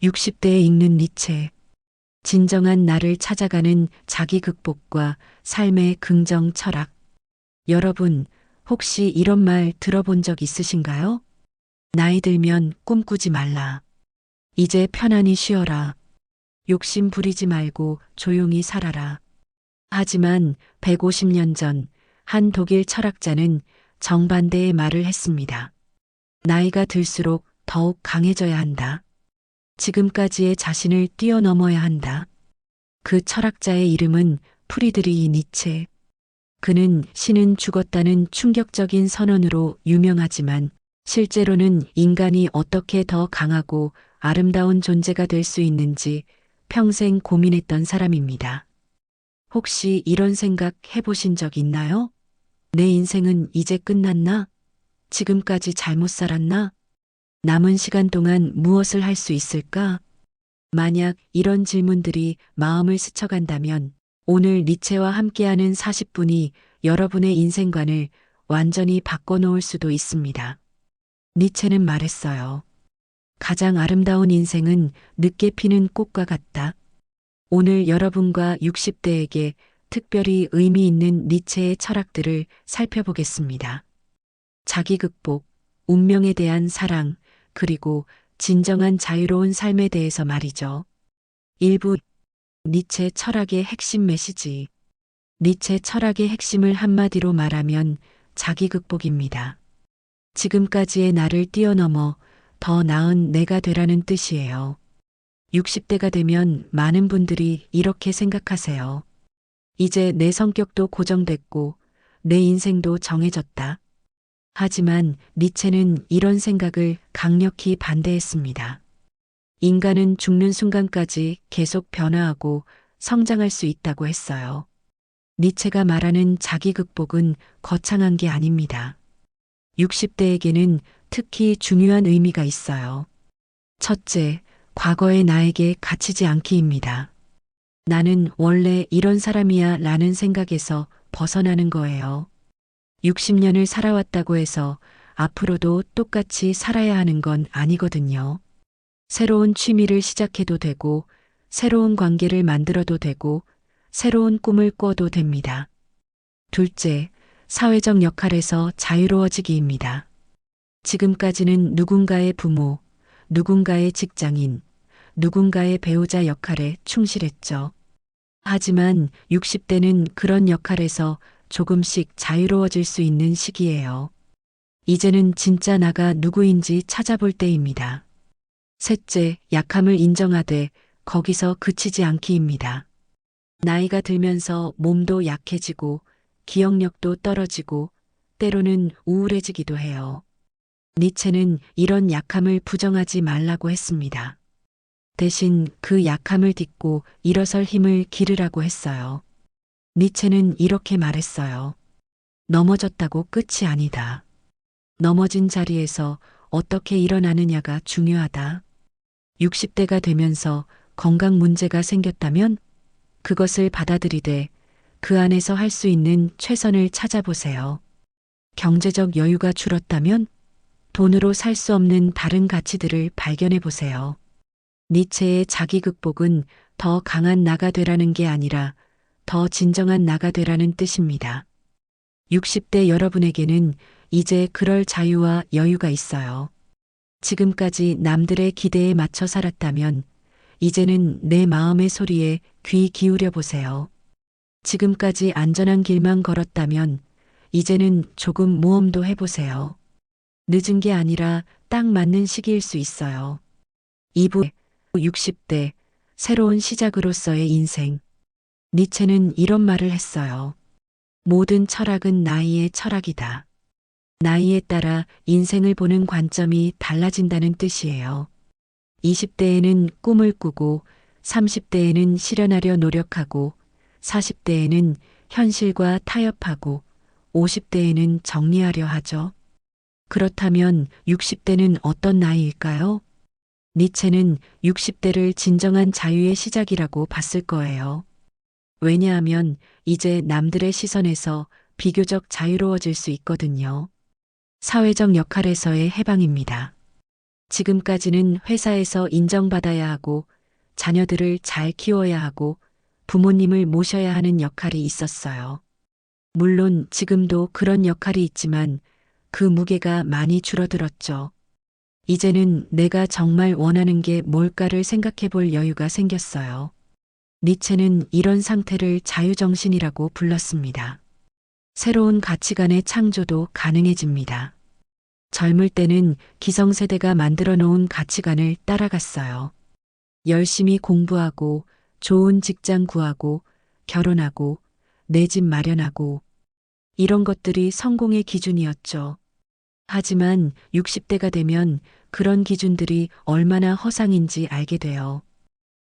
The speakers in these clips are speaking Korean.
60대에 읽는 니체. 진정한 나를 찾아가는 자기 극복과 삶의 긍정 철학. 여러분, 혹시 이런 말 들어본 적 있으신가요? 나이 들면 꿈꾸지 말라. 이제 편안히 쉬어라. 욕심 부리지 말고 조용히 살아라. 하지만 150년 전 한 독일 철학자는 정반대의 말을 했습니다. 나이가 들수록 더욱 강해져야 한다. 지금까지의 자신을 뛰어넘어야 한다. 그 철학자의 이름은 프리드리히 니체. 그는 신은 죽었다는 충격적인 선언으로 유명하지만 실제로는 인간이 어떻게 더 강하고 아름다운 존재가 될 수 있는지 평생 고민했던 사람입니다. 혹시 이런 생각 해보신 적 있나요? 내 인생은 이제 끝났나? 지금까지 잘못 살았나? 남은 시간 동안 무엇을 할 수 있을까? 만약 이런 질문들이 마음을 스쳐간다면 오늘 니체와 함께하는 40분이 여러분의 인생관을 완전히 바꿔놓을 수도 있습니다. 니체는 말했어요. 가장 아름다운 인생은 늦게 피는 꽃과 같다. 오늘 여러분과 60대에게 특별히 의미 있는 니체의 철학들을 살펴보겠습니다. 자기 극복, 운명에 대한 사랑, 그리고 진정한 자유로운 삶에 대해서 말이죠. 일부 니체 철학의 핵심 메시지. 니체 철학의 핵심을 한마디로 말하면 자기 극복입니다. 지금까지의 나를 뛰어넘어 더 나은 내가 되라는 뜻이에요. 60대가 되면 많은 분들이 이렇게 생각하세요. 이제 내 성격도 고정됐고 내 인생도 정해졌다. 하지만 니체는 이런 생각을 강력히 반대했습니다. 인간은 죽는 순간까지 계속 변화하고 성장할 수 있다고 했어요. 니체가 말하는 자기 극복은 거창한 게 아닙니다. 60대에게는 특히 중요한 의미가 있어요. 첫째, 과거의 나에게 갇히지 않기입니다. 나는 원래 이런 사람이야 라는 생각에서 벗어나는 거예요. 60년을 살아왔다고 해서 앞으로도 똑같이 살아야 하는 건 아니거든요. 새로운 취미를 시작해도 되고, 새로운 관계를 만들어도 되고, 새로운 꿈을 꿔도 됩니다. 둘째, 사회적 역할에서 자유로워지기입니다. 지금까지는 누군가의 부모, 누군가의 직장인, 누군가의 배우자 역할에 충실했죠. 하지만 60대는 그런 역할에서 조금씩 자유로워질 수 있는 시기예요. 이제는 진짜 나가 누구인지 찾아볼 때입니다. 셋째, 약함을 인정하되 거기서 그치지 않기입니다. 나이가 들면서 몸도 약해지고 기억력도 떨어지고 때로는 우울해지기도 해요. 니체는 이런 약함을 부정하지 말라고 했습니다. 대신 그 약함을 딛고 일어설 힘을 기르라고 했어요. 니체는 이렇게 말했어요. 넘어졌다고 끝이 아니다. 넘어진 자리에서 어떻게 일어나느냐가 중요하다. 60대가 되면서 건강 문제가 생겼다면 그것을 받아들이되 그 안에서 할 수 있는 최선을 찾아보세요. 경제적 여유가 줄었다면 돈으로 살 수 없는 다른 가치들을 발견해 보세요. 니체의 자기 극복은 더 강한 나가 되라는 게 아니라 더 진정한 나가 되라는 뜻입니다. 60대 여러분에게는 이제 그럴 자유와 여유가 있어요. 지금까지 남들의 기대에 맞춰 살았다면 이제는 내 마음의 소리에 귀 기울여 보세요. 지금까지 안전한 길만 걸었다면 이제는 조금 모험도 해보세요. 늦은 게 아니라 딱 맞는 시기일 수 있어요. 2부 60대 새로운 시작으로서의 인생. 니체는 이런 말을 했어요. 모든 철학은 나이의 철학이다. 나이에 따라 인생을 보는 관점이 달라진다는 뜻이에요. 20대에는 꿈을 꾸고 30대에는 실현하려 노력하고 40대에는 현실과 타협하고 50대에는 정리하려 하죠. 그렇다면 60대는 어떤 나이일까요? 니체는 60대를 진정한 자유의 시작이라고 봤을 거예요. 왜냐하면 이제 남들의 시선에서 비교적 자유로워질 수 있거든요. 사회적 역할에서의 해방입니다. 지금까지는 회사에서 인정받아야 하고 자녀들을 잘 키워야 하고 부모님을 모셔야 하는 역할이 있었어요. 물론 지금도 그런 역할이 있지만 그 무게가 많이 줄어들었죠. 이제는 내가 정말 원하는 게 뭘까를 생각해 볼 여유가 생겼어요. 니체는 이런 상태를 자유정신이라고 불렀습니다. 새로운 가치관의 창조도 가능해집니다. 젊을 때는 기성세대가 만들어 놓은 가치관을 따라갔어요. 열심히 공부하고 좋은 직장 구하고 결혼하고 내 집 마련하고 이런 것들이 성공의 기준이었죠. 하지만 60대가 되면 그런 기준들이 얼마나 허상인지 알게 돼요.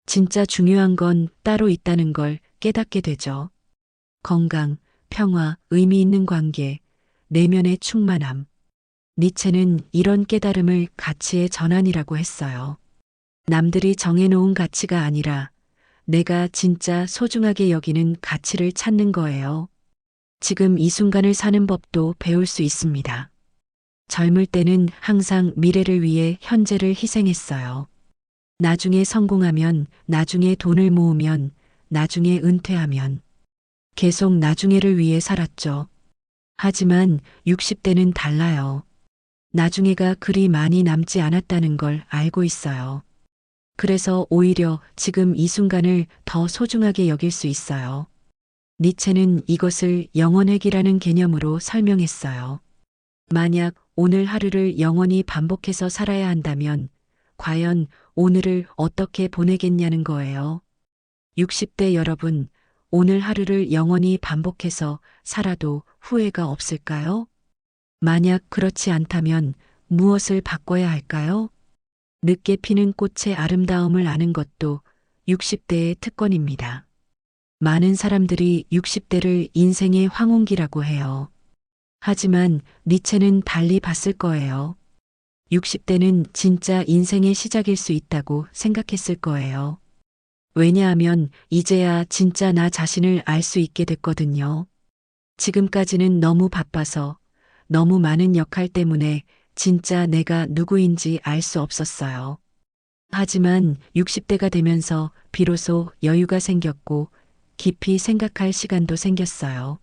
진짜 중요한 건 따로 있다는 걸 깨닫게 되죠. 건강, 평화, 의미 있는 관계, 내면의 충만함. 니체는 이런 깨달음을 가치의 전환이라고 했어요. 남들이 정해놓은 가치가 아니라 내가 진짜 소중하게 여기는 가치를 찾는 거예요. 지금 이 순간을 사는 법도 배울 수 있습니다. 젊을 때는 항상 미래를 위해 현재를 희생했어요. 나중에 성공하면, 나중에 돈을 모으면, 나중에 은퇴하면. 계속 나중에를 위해 살았죠. 하지만 60대는 달라요. 나중에가 그리 많이 남지 않았다는 걸 알고 있어요. 그래서 오히려 지금 이 순간을 더 소중하게 여길 수 있어요. 니체는 이것을 영원획이라는 개념으로 설명했어요. 만약 오늘 하루를 영원히 반복해서 살아야 한다면 과연 오늘을 어떻게 보내겠냐는 거예요. 60대 여러분, 오늘 하루를 영원히 반복해서 살아도 후회가 없을까요? 만약 그렇지 않다면 무엇을 바꿔야 할까요? 늦게 피는 꽃의 아름다움을 아는 것도 60대의 특권입니다. 많은 사람들이 60대를 인생의 황혼기라고 해요. 하지만 니체는 달리 봤을 거예요. 60대는 진짜 인생의 시작일 수 있다고 생각했을 거예요. 왜냐하면 이제야 진짜 나 자신을 알 수 있게 됐거든요. 지금까지는 너무 바빠서 너무 많은 역할 때문에 진짜 내가 누구인지 알 수 없었어요. 하지만 60대가 되면서 비로소 여유가 생겼고 깊이 생각할 시간도 생겼어요.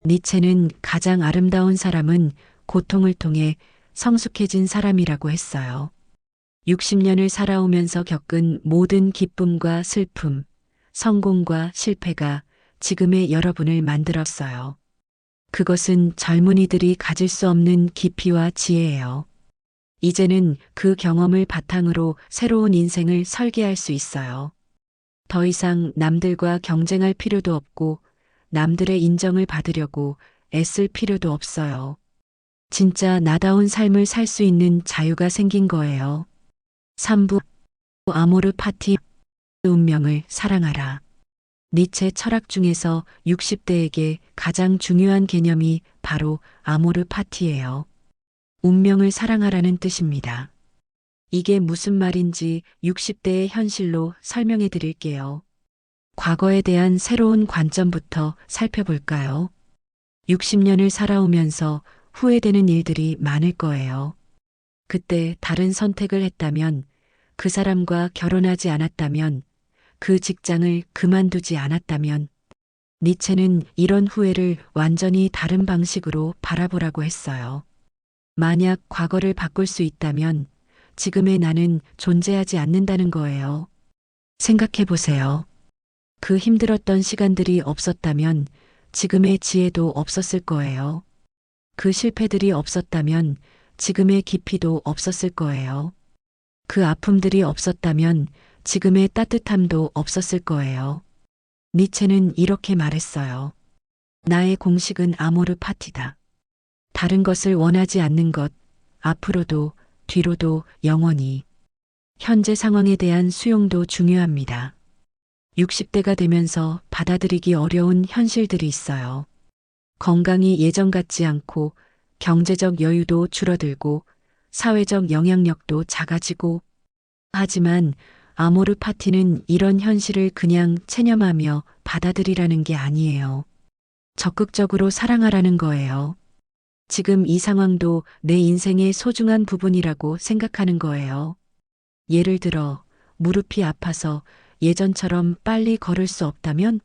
니체는 가장 아름다운 사람은 고통을 통해 성숙해진 사람이라고 했어요. 60년을 살아오면서 겪은 모든 기쁨과 슬픔, 성공과 실패가 지금의 여러분을 만들었어요. 그것은 젊은이들이 가질 수 없는 깊이와 지혜예요. 이제는 그 경험을 바탕으로 새로운 인생을 설계할 수 있어요. 더 이상 남들과 경쟁할 필요도 없고 남들의 인정을 받으려고 애쓸 필요도 없어요. 진짜 나다운 삶을 살 수 있는 자유가 생긴 거예요. 3부 아모르 파티 운명을 사랑하라. 니체 철학 중에서 60대에게 가장 중요한 개념이 바로 아모르 파티예요. 운명을 사랑하라는 뜻입니다. 이게 무슨 말인지 60대의 현실로 설명해 드릴게요. 과거에 대한 새로운 관점부터 살펴볼까요? 60년을 살아오면서 후회되는 일들이 많을 거예요. 그때 다른 선택을 했다면, 그 사람과 결혼하지 않았다면, 그 직장을 그만두지 않았다면, 니체는 이런 후회를 완전히 다른 방식으로 바라보라고 했어요. 만약 과거를 바꿀 수 있다면 지금의 나는 존재하지 않는다는 거예요. 생각해 보세요. 그 힘들었던 시간들이 없었다면 지금의 지혜도 없었을 거예요. 그 실패들이 없었다면 지금의 깊이도 없었을 거예요. 그 아픔들이 없었다면 지금의 따뜻함도 없었을 거예요. 니체는 이렇게 말했어요. 나의 공식은 아모르 파티다. 다른 것을 원하지 않는 것, 앞으로도, 뒤로도 영원히. 현재 상황에 대한 수용도 중요합니다. 60대가 되면서 받아들이기 어려운 현실들이 있어요. 건강이 예전 같지 않고, 경제적 여유도 줄어들고, 사회적 영향력도 작아지고, 하지만 아모르 파티는 이런 현실을 그냥 체념하며 받아들이라는 게 아니에요. 적극적으로 사랑하라는 거예요. 지금 이 상황도 내 인생의 소중한 부분이라고 생각하는 거예요. 예를 들어, 무릎이 아파서 예전처럼 빨리 걸을 수 없다면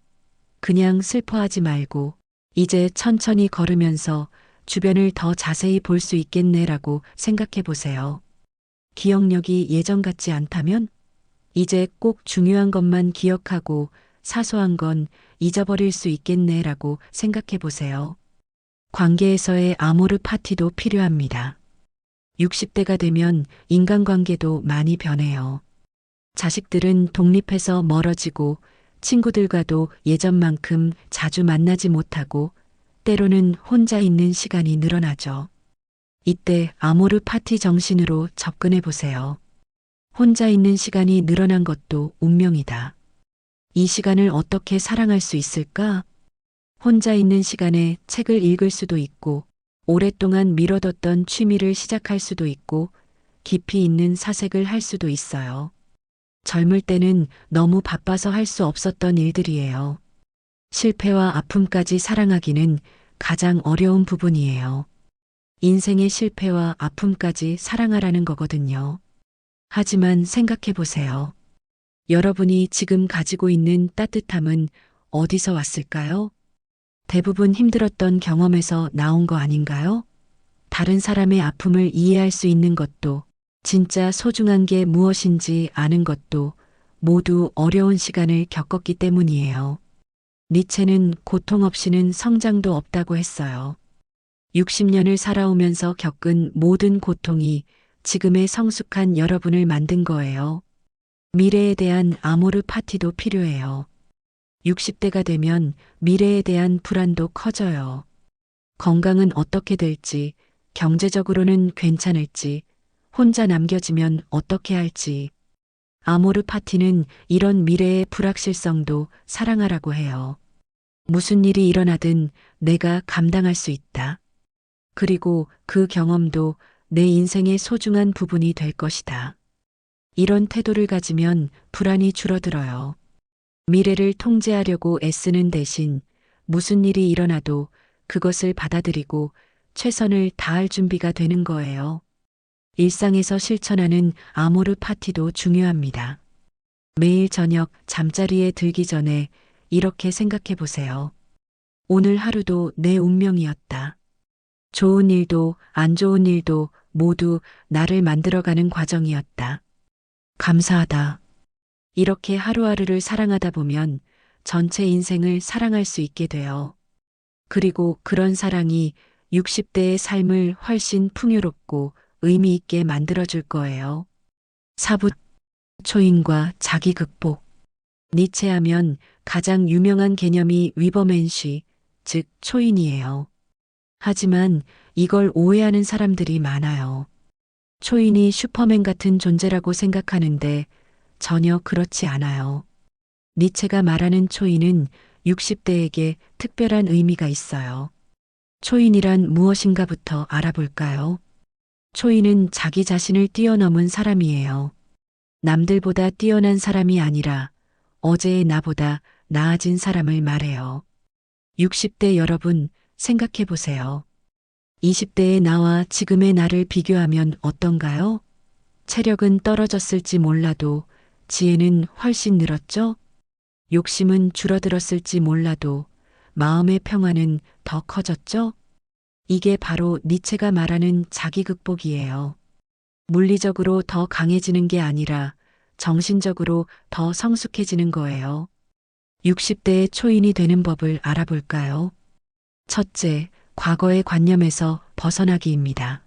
그냥 슬퍼하지 말고 이제 천천히 걸으면서 주변을 더 자세히 볼 수 있겠네라고 생각해 보세요. 기억력이 예전 같지 않다면 이제 꼭 중요한 것만 기억하고 사소한 건 잊어버릴 수 있겠네라고 생각해 보세요. 관계에서의 아모르 파티도 필요합니다. 60대가 되면 인간관계도 많이 변해요. 자식들은 독립해서 멀어지고 친구들과도 예전만큼 자주 만나지 못하고 때로는 혼자 있는 시간이 늘어나죠. 이때 아모르 파티 정신으로 접근해 보세요. 혼자 있는 시간이 늘어난 것도 운명이다. 이 시간을 어떻게 사랑할 수 있을까? 혼자 있는 시간에 책을 읽을 수도 있고, 오랫동안 미뤄뒀던 취미를 시작할 수도 있고, 깊이 있는 사색을 할 수도 있어요. 젊을 때는 너무 바빠서 할 수 없었던 일들이에요. 실패와 아픔까지 사랑하기는 가장 어려운 부분이에요. 인생의 실패와 아픔까지 사랑하라는 거거든요. 하지만 생각해 보세요. 여러분이 지금 가지고 있는 따뜻함은 어디서 왔을까요? 대부분 힘들었던 경험에서 나온 거 아닌가요? 다른 사람의 아픔을 이해할 수 있는 것도, 진짜 소중한 게 무엇인지 아는 것도 모두 어려운 시간을 겪었기 때문이에요. 니체는 고통 없이는 성장도 없다고 했어요. 60년을 살아오면서 겪은 모든 고통이 지금의 성숙한 여러분을 만든 거예요. 미래에 대한 아모르 파티도 필요해요. 60대가 되면 미래에 대한 불안도 커져요. 건강은 어떻게 될지, 경제적으로는 괜찮을지, 혼자 남겨지면 어떻게 할지. 아모르 파티는 이런 미래의 불확실성도 사랑하라고 해요. 무슨 일이 일어나든 내가 감당할 수 있다. 그리고 그 경험도 내 인생의 소중한 부분이 될 것이다. 이런 태도를 가지면 불안이 줄어들어요. 미래를 통제하려고 애쓰는 대신 무슨 일이 일어나도 그것을 받아들이고 최선을 다할 준비가 되는 거예요. 일상에서 실천하는 아모르 파티도 중요합니다. 매일 저녁 잠자리에 들기 전에 이렇게 생각해 보세요. 오늘 하루도 내 운명이었다. 좋은 일도 안 좋은 일도 모두 나를 만들어가는 과정이었다. 감사하다. 이렇게 하루하루를 사랑하다 보면 전체 인생을 사랑할 수 있게 돼요. 그리고 그런 사랑이 60대의 삶을 훨씬 풍요롭고 의미 있게 만들어줄 거예요. 사부 초인과 자기 극복. 니체 하면 가장 유명한 개념이 위버맨쉬, 즉 초인이에요. 하지만 이걸 오해하는 사람들이 많아요. 초인이 슈퍼맨 같은 존재라고 생각하는데 전혀 그렇지 않아요. 니체가 말하는 초인은 60대에게 특별한 의미가 있어요. 초인이란 무엇인가부터 알아볼까요? 초인은 자기 자신을 뛰어넘은 사람이에요. 남들보다 뛰어난 사람이 아니라 어제의 나보다 나아진 사람을 말해요. 60대 여러분 생각해 보세요. 20대의 나와 지금의 나를 비교하면 어떤가요? 체력은 떨어졌을지 몰라도 지혜는 훨씬 늘었죠? 욕심은 줄어들었을지 몰라도 마음의 평화는 더 커졌죠? 이게 바로 니체가 말하는 자기 극복이에요. 물리적으로 더 강해지는 게 아니라 정신적으로 더 성숙해지는 거예요. 60대의 초인이 되는 법을 알아볼까요? 첫째, 과거의 관념에서 벗어나기입니다.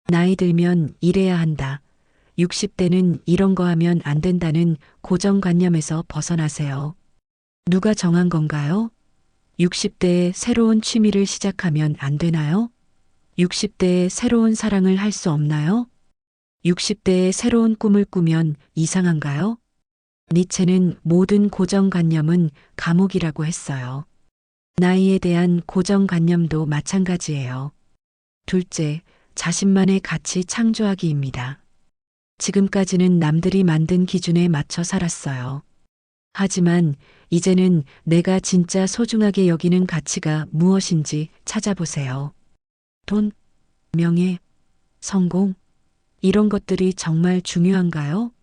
나이 들면 이래야 한다. 60대는 이런 거 하면 안 된다는 고정관념에서 벗어나세요. 누가 정한 건가요? 60대에 새로운 취미를 시작하면 안 되나요? 60대에 새로운 사랑을 할 수 없나요? 60대에 새로운 꿈을 꾸면 이상한가요? 니체는 모든 고정관념은 감옥이라고 했어요. 나이에 대한 고정관념도 마찬가지예요. 둘째, 자신만의 가치 창조하기입니다. 지금까지는 남들이 만든 기준에 맞춰 살았어요. 하지만 이제는 내가 진짜 소중하게 여기는 가치가 무엇인지 찾아보세요. 돈, 명예, 성공, 이런 것들이 정말 중요한가요?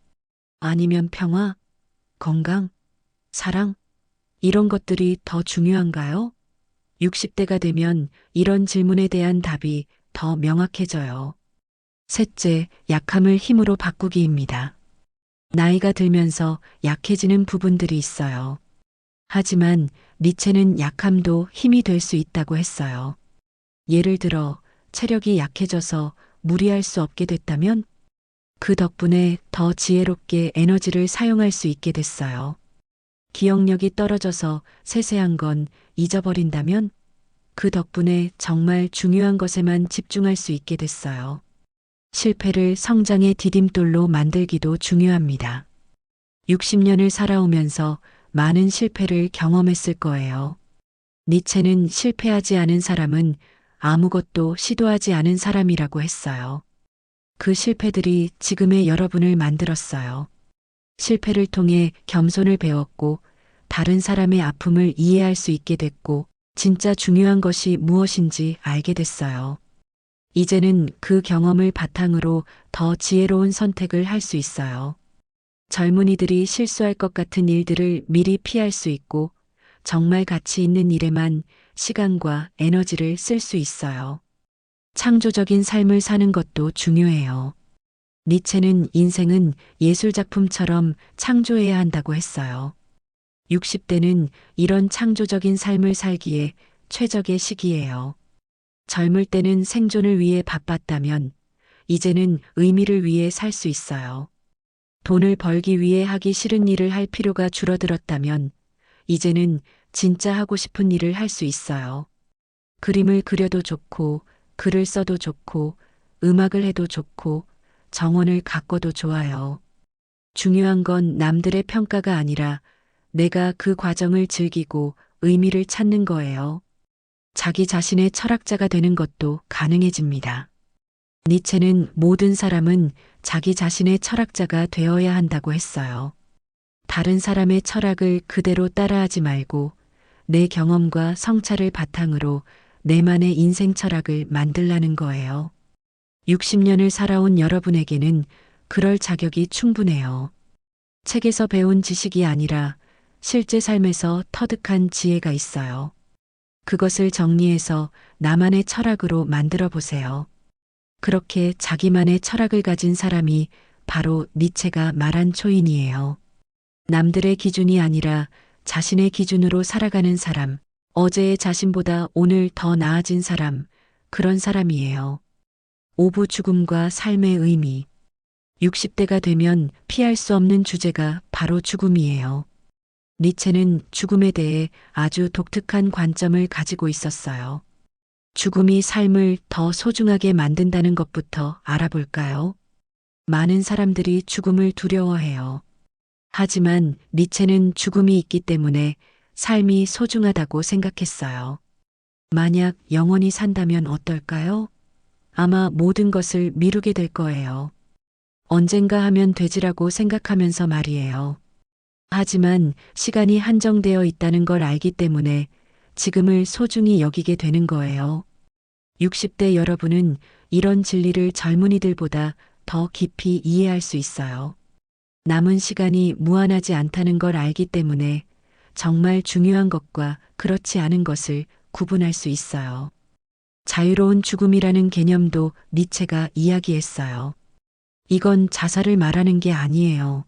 아니면 평화, 건강, 사랑, 이런 것들이 더 중요한가요? 60대가 되면 이런 질문에 대한 답이 더 명확해져요. 셋째, 약함을 힘으로 바꾸기입니다. 나이가 들면서 약해지는 부분들이 있어요. 하지만 니체는 약함도 힘이 될 수 있다고 했어요. 예를 들어 체력이 약해져서 무리할 수 없게 됐다면 그 덕분에 더 지혜롭게 에너지를 사용할 수 있게 됐어요. 기억력이 떨어져서 세세한 건 잊어버린다면 그 덕분에 정말 중요한 것에만 집중할 수 있게 됐어요. 실패를 성장의 디딤돌로 만들기도 중요합니다. 60년을 살아오면서 많은 실패를 경험했을 거예요. 니체는 실패하지 않은 사람은 아무것도 시도하지 않은 사람이라고 했어요. 그 실패들이 지금의 여러분을 만들었어요. 실패를 통해 겸손을 배웠고 다른 사람의 아픔을 이해할 수 있게 됐고 진짜 중요한 것이 무엇인지 알게 됐어요. 이제는 그 경험을 바탕으로 더 지혜로운 선택을 할 수 있어요. 젊은이들이 실수할 것 같은 일들을 미리 피할 수 있고 정말 가치 있는 일에만 시간과 에너지를 쓸 수 있어요. 창조적인 삶을 사는 것도 중요해요. 니체는 인생은 예술작품처럼 창조해야 한다고 했어요. 60대는 이런 창조적인 삶을 살기에 최적의 시기예요. 젊을 때는 생존을 위해 바빴다면 이제는 의미를 위해 살 수 있어요. 돈을 벌기 위해 하기 싫은 일을 할 필요가 줄어들었다면 이제는 진짜 하고 싶은 일을 할 수 있어요. 그림을 그려도 좋고, 글을 써도 좋고, 음악을 해도 좋고, 정원을 가꿔도 좋아요. 중요한 건 남들의 평가가 아니라 내가 그 과정을 즐기고 의미를 찾는 거예요. 자기 자신의 철학자가 되는 것도 가능해집니다. 니체는 모든 사람은 자기 자신의 철학자가 되어야 한다고 했어요. 다른 사람의 철학을 그대로 따라하지 말고 내 경험과 성찰을 바탕으로 내만의 인생 철학을 만들라는 거예요. 60년을 살아온 여러분에게는 그럴 자격이 충분해요. 책에서 배운 지식이 아니라 실제 삶에서 터득한 지혜가 있어요. 그것을 정리해서 나만의 철학으로 만들어 보세요. 그렇게 자기만의 철학을 가진 사람이 바로 니체가 말한 초인이에요. 남들의 기준이 아니라 자신의 기준으로 살아가는 사람, 어제의 자신보다 오늘 더 나아진 사람, 그런 사람이에요. 오부 죽음과 삶의 의미. 60대가 되면 피할 수 없는 주제가 바로 죽음이에요. 니체는 죽음에 대해 아주 독특한 관점을 가지고 있었어요. 죽음이 삶을 더 소중하게 만든다는 것부터 알아볼까요? 많은 사람들이 죽음을 두려워해요. 하지만 니체는 죽음이 있기 때문에 삶이 소중하다고 생각했어요. 만약 영원히 산다면 어떨까요? 아마 모든 것을 미루게 될 거예요. 언젠가 하면 되지라고 생각하면서 말이에요. 하지만 시간이 한정되어 있다는 걸 알기 때문에 지금을 소중히 여기게 되는 거예요. 60대 여러분은 이런 진리를 젊은이들보다 더 깊이 이해할 수 있어요. 남은 시간이 무한하지 않다는 걸 알기 때문에 정말 중요한 것과 그렇지 않은 것을 구분할 수 있어요. 자유로운 죽음이라는 개념도 니체가 이야기했어요. 이건 자살을 말하는 게 아니에요.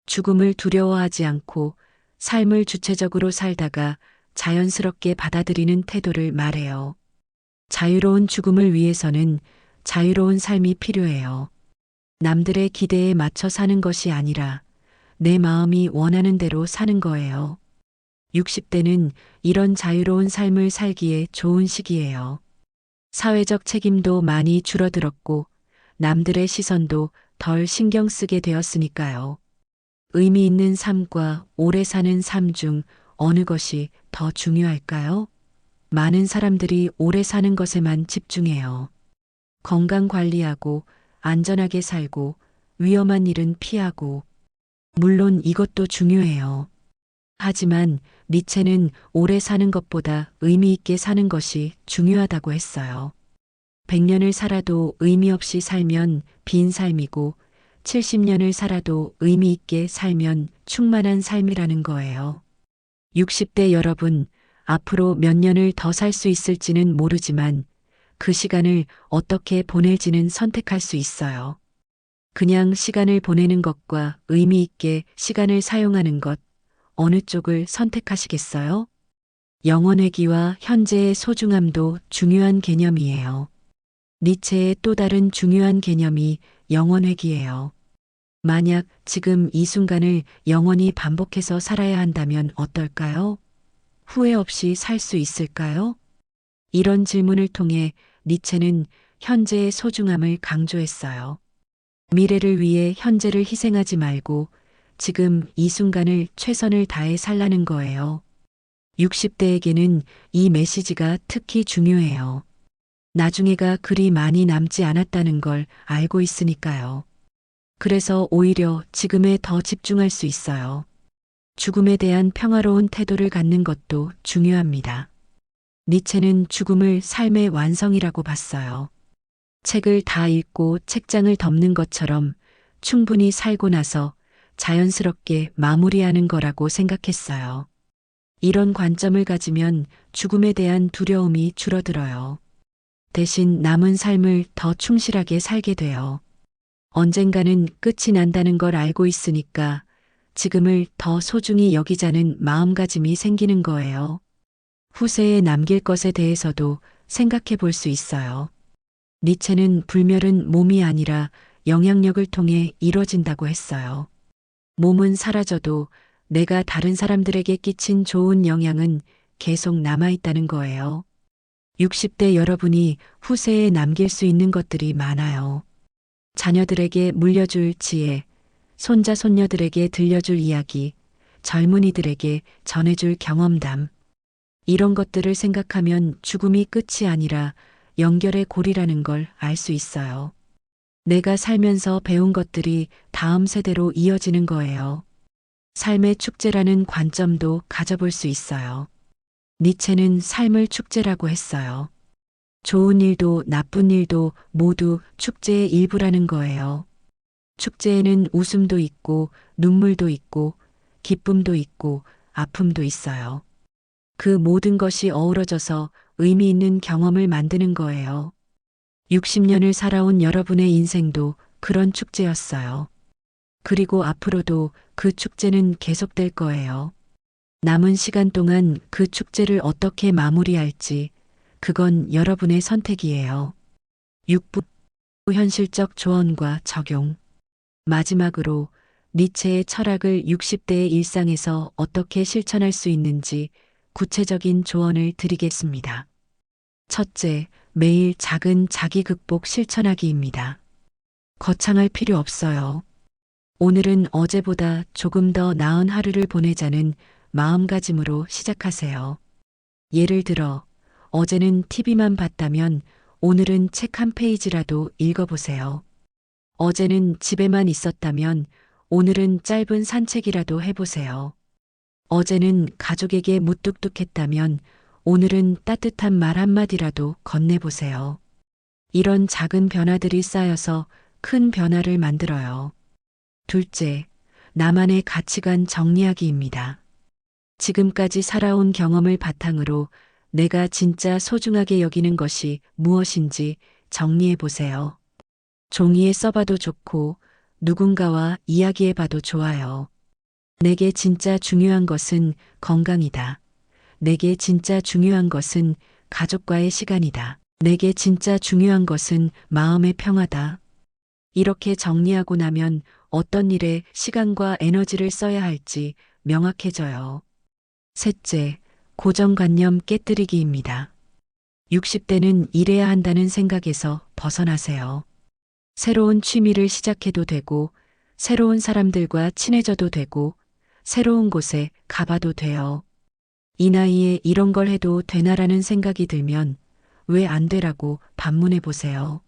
죽음을 두려워하지 않고 삶을 주체적으로 살다가 자연스럽게 받아들이는 태도를 말해요. 자유로운 죽음을 위해서는 자유로운 삶이 필요해요. 남들의 기대에 맞춰 사는 것이 아니라 내 마음이 원하는 대로 사는 거예요. 60대는 이런 자유로운 삶을 살기에 좋은 시기예요. 사회적 책임도 많이 줄어들었고 남들의 시선도 덜 신경 쓰게 되었으니까요. 의미 있는 삶과 오래 사는 삶 중 어느 것이 더 중요할까요? 많은 사람들이 오래 사는 것에만 집중해요. 건강 관리하고 안전하게 살고 위험한 일은 피하고 물론 이것도 중요해요. 하지만 니체는 오래 사는 것보다 의미 있게 사는 것이 중요하다고 했어요. 100년을 살아도 의미 없이 살면 빈 삶이고 70년을 살아도 의미 있게 살면 충만한 삶이라는 거예요. 60대 여러분, 앞으로 몇 년을 더 살 수 있을지는 모르지만 그 시간을 어떻게 보낼지는 선택할 수 있어요. 그냥 시간을 보내는 것과 의미 있게 시간을 사용하는 것, 어느 쪽을 선택하시겠어요? 영원회귀와 현재의 소중함도 중요한 개념이에요. 니체의 또 다른 중요한 개념이 영원회귀예요. 만약 지금 이 순간을 영원히 반복해서 살아야 한다면 어떨까요? 후회 없이 살 수 있을까요? 이런 질문을 통해 니체는 현재의 소중함을 강조했어요. 미래를 위해 현재를 희생하지 말고 지금 이 순간을 최선을 다해 살라는 거예요. 60대에게는 이 메시지가 특히 중요해요. 나중에가 그리 많이 남지 않았다는 걸 알고 있으니까요. 그래서 오히려 지금에 더 집중할 수 있어요. 죽음에 대한 평화로운 태도를 갖는 것도 중요합니다. 니체는 죽음을 삶의 완성이라고 봤어요. 책을 다 읽고 책장을 덮는 것처럼 충분히 살고 나서 자연스럽게 마무리하는 거라고 생각했어요. 이런 관점을 가지면 죽음에 대한 두려움이 줄어들어요. 대신 남은 삶을 더 충실하게 살게 돼요. 언젠가는 끝이 난다는 걸 알고 있으니까 지금을 더 소중히 여기자는 마음가짐이 생기는 거예요. 후세에 남길 것에 대해서도 생각해 볼 수 있어요. 니체는 불멸은 몸이 아니라 영향력을 통해 이뤄진다고 했어요. 몸은 사라져도 내가 다른 사람들에게 끼친 좋은 영향은 계속 남아있다는 거예요. 60대 여러분이 후세에 남길 수 있는 것들이 많아요. 자녀들에게 물려줄 지혜, 손자, 손녀들에게 들려줄 이야기, 젊은이들에게 전해줄 경험담. 이런 것들을 생각하면 죽음이 끝이 아니라 연결의 고리라는 걸 알 수 있어요. 내가 살면서 배운 것들이 다음 세대로 이어지는 거예요. 삶의 축제라는 관점도 가져볼 수 있어요. 니체는 삶을 축제라고 했어요. 좋은 일도 나쁜 일도 모두 축제의 일부라는 거예요. 축제에는 웃음도 있고 눈물도 있고 기쁨도 있고 아픔도 있어요. 그 모든 것이 어우러져서 의미 있는 경험을 만드는 거예요. 60년을 살아온 여러분의 인생도 그런 축제였어요. 그리고 앞으로도 그 축제는 계속될 거예요. 남은 시간 동안 그 축제를 어떻게 마무리할지 그건 여러분의 선택이에요. 6부 현실적 조언과 적용. 마지막으로 니체의 철학을 60대의 일상에서 어떻게 실천할 수 있는지 구체적인 조언을 드리겠습니다. 첫째, 매일 작은 자기 극복 실천하기입니다. 거창할 필요 없어요. 오늘은 어제보다 조금 더 나은 하루를 보내자는 마음가짐으로 시작하세요. 예를 들어, 어제는 TV만 봤다면 오늘은 책 한 페이지라도 읽어보세요. 어제는 집에만 있었다면 오늘은 짧은 산책이라도 해보세요. 어제는 가족에게 무뚝뚝했다면 오늘은 따뜻한 말 한마디라도 건네보세요. 이런 작은 변화들이 쌓여서 큰 변화를 만들어요. 둘째, 나만의 가치관 정리하기입니다. 지금까지 살아온 경험을 바탕으로 내가 진짜 소중하게 여기는 것이 무엇인지 정리해 보세요. 종이에 써봐도 좋고 누군가와 이야기해봐도 좋아요. 내게 진짜 중요한 것은 건강이다. 내게 진짜 중요한 것은 가족과의 시간이다. 내게 진짜 중요한 것은 마음의 평화다. 이렇게 정리하고 나면 어떤 일에 시간과 에너지를 써야 할지 명확해져요. 셋째, 고정관념 깨뜨리기입니다. 60대는 일해야 한다는 생각에서 벗어나세요. 새로운 취미를 시작해도 되고, 새로운 사람들과 친해져도 되고, 새로운 곳에 가봐도 돼요. 이 나이에 이런 걸 해도 되나라는 생각이 들면 왜 안 되라고 반문해 보세요.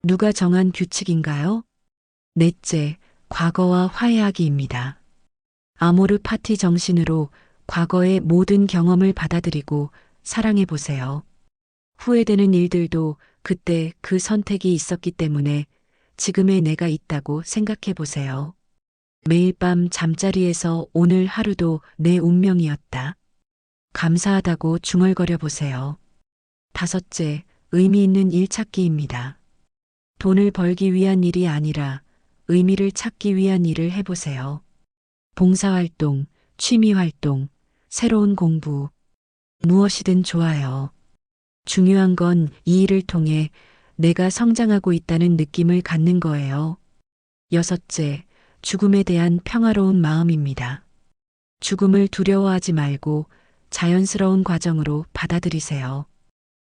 누가 정한 규칙인가요? 넷째, 과거와 화해하기입니다. 아모르 파티 정신으로 과거의 모든 경험을 받아들이고 사랑해 보세요. 후회되는 일들도 그때 그 선택이 있었기 때문에 지금의 내가 있다고 생각해 보세요. 매일 밤 잠자리에서 오늘 하루도 내 운명이었다. 감사하다고 중얼거려 보세요. 다섯째, 의미 있는 일 찾기입니다. 돈을 벌기 위한 일이 아니라 의미를 찾기 위한 일을 해보세요. 봉사활동, 취미활동, 새로운 공부, 무엇이든 좋아요. 중요한 건 이 일을 통해 내가 성장하고 있다는 느낌을 갖는 거예요. 여섯째, 죽음에 대한 평화로운 마음입니다. 죽음을 두려워하지 말고 자연스러운 과정으로 받아들이세요.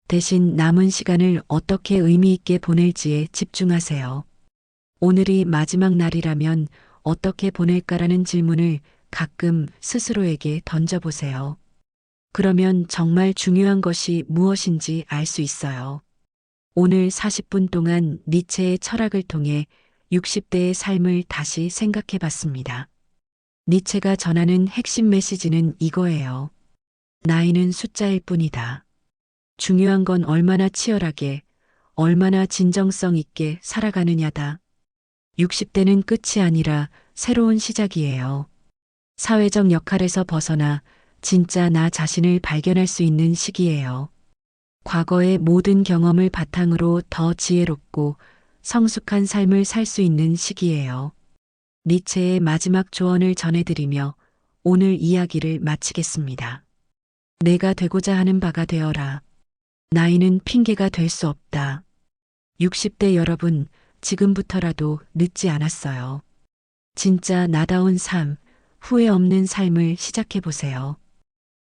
대신 남은 시간을 어떻게 의미 있게 보낼지에 집중하세요. 오늘이 마지막 날이라면 어떻게 보낼까라는 질문을 가끔 스스로에게 던져보세요. 그러면 정말 중요한 것이 무엇인지 알 수 있어요. 오늘 40분 동안 니체의 철학을 통해 60대의 삶을 다시 생각해 봤습니다. 니체가 전하는 핵심 메시지는 이거예요. 나이는 숫자일 뿐이다. 중요한 건 얼마나 치열하게, 얼마나 진정성 있게 살아가느냐다. 60대는 끝이 아니라 새로운 시작이에요. 사회적 역할에서 벗어나 진짜 나 자신을 발견할 수 있는 시기예요. 과거의 모든 경험을 바탕으로 더 지혜롭고 성숙한 삶을 살 수 있는 시기예요. 니체의 마지막 조언을 전해드리며 오늘 이야기를 마치겠습니다. 내가 되고자 하는 바가 되어라. 나이는 핑계가 될 수 없다. 60대 여러분, 지금부터라도 늦지 않았어요. 진짜 나다운 삶, 후회 없는 삶을 시작해 보세요.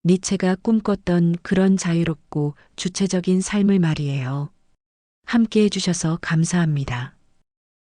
니체가 꿈꿨던 그런 자유롭고 주체적인 삶을 말이에요. 함께 해주셔서 감사합니다.